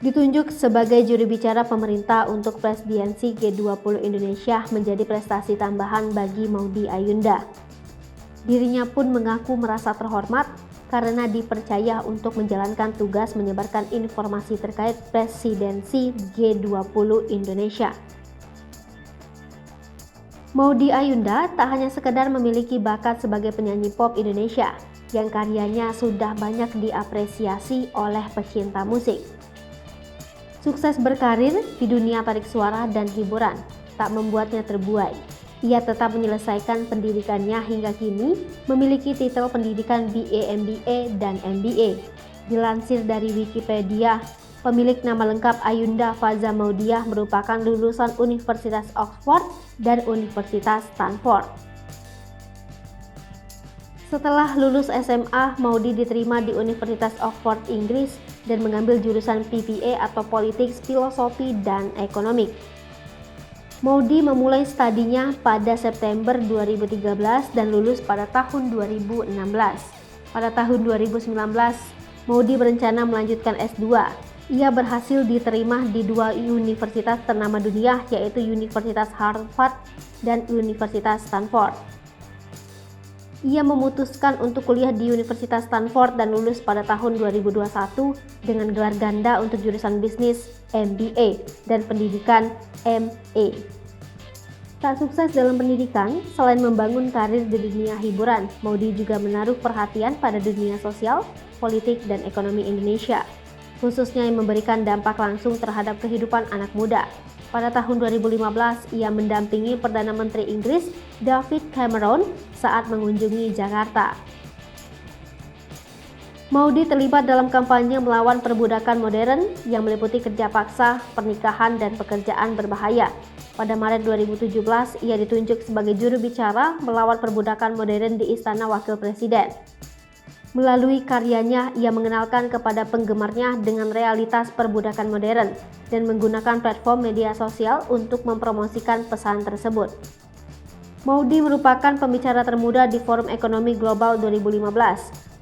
Ditunjuk sebagai juru bicara pemerintah untuk presidensi G20 Indonesia menjadi prestasi tambahan bagi Maudy Ayunda. Dirinya pun mengaku merasa terhormat karena dipercaya untuk menjalankan tugas menyebarkan informasi terkait presidensi G20 Indonesia. Maudy Ayunda tak hanya sekedar memiliki bakat sebagai penyanyi pop Indonesia yang karyanya sudah banyak diapresiasi oleh pecinta musik. Sukses berkarir di dunia tarik suara dan hiburan tak membuatnya terbuai. Ia tetap menyelesaikan pendidikannya hingga kini memiliki titel pendidikan BA, MBA, dan MBA. Dilansir dari Wikipedia, pemilik nama lengkap Ayunda Faza Maudiah merupakan lulusan Universitas Oxford dan Universitas Stanford. Setelah lulus SMA, Maudy diterima di Universitas Oxford, Inggris dan mengambil jurusan PPA atau Politics, Filosofi, dan Ekonomi. Maudy memulai studinya pada September 2013 dan lulus pada tahun 2016. Pada tahun 2019, Maudy berencana melanjutkan S2. Ia berhasil diterima di dua universitas ternama dunia, yaitu Universitas Harvard dan Universitas Stanford. Ia memutuskan untuk kuliah di Universitas Stanford dan lulus pada tahun 2021 dengan gelar ganda untuk jurusan bisnis MBA dan pendidikan MA. Tak sukses dalam pendidikan, selain membangun karir di dunia hiburan, Maudy juga menaruh perhatian pada dunia sosial, politik, dan ekonomi Indonesia, khususnya yang memberikan dampak langsung terhadap kehidupan anak muda. Pada tahun 2015, ia mendampingi Perdana Menteri Inggris David Cameron saat mengunjungi Jakarta. Maudy terlibat dalam kampanye melawan perbudakan modern yang meliputi kerja paksa, pernikahan, dan pekerjaan berbahaya. Pada Maret 2017, ia ditunjuk sebagai juru bicara melawan perbudakan modern di Istana Wakil Presiden. Melalui karyanya, ia mengenalkan kepada penggemarnya dengan realitas perbudakan modern dan menggunakan platform media sosial untuk mempromosikan pesan tersebut. Maudy merupakan pembicara termuda di Forum Ekonomi Global 2015.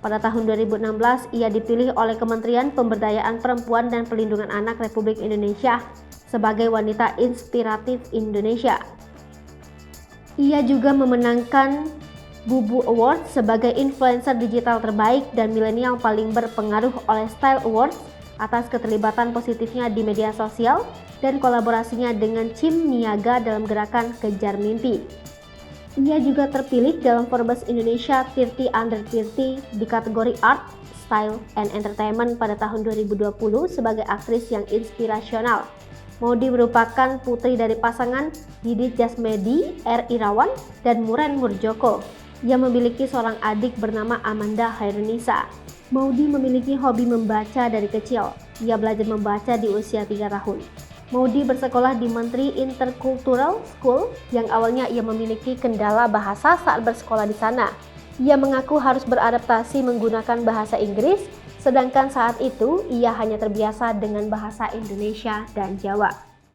Pada tahun 2016, ia dipilih oleh Kementerian Pemberdayaan Perempuan dan Perlindungan Anak Republik Indonesia sebagai Wanita Inspiratif Indonesia. Ia juga memenangkan Bubu Award sebagai influencer digital terbaik dan milenial paling berpengaruh oleh Style Awards atas keterlibatan positifnya di media sosial dan kolaborasinya dengan Cim Niaga dalam gerakan Kejar Mimpi. Ia juga terpilih dalam Forbes Indonesia 30 Under 30 di kategori Art, Style, and Entertainment pada tahun 2020 sebagai aktris yang inspirasional. Maudy merupakan putri dari pasangan Didit Jasmedi, R. Irawan, dan Muren Murjoko. Ia memiliki seorang adik bernama Amanda Hairunisa. Maudy memiliki hobi membaca dari kecil. Ia belajar membaca di usia 3 tahun. Maudy bersekolah di Menteri Intercultural School yang awalnya ia memiliki kendala bahasa saat bersekolah di sana. Ia mengaku harus beradaptasi menggunakan bahasa Inggris, sedangkan saat itu ia hanya terbiasa dengan bahasa Indonesia dan Jawa.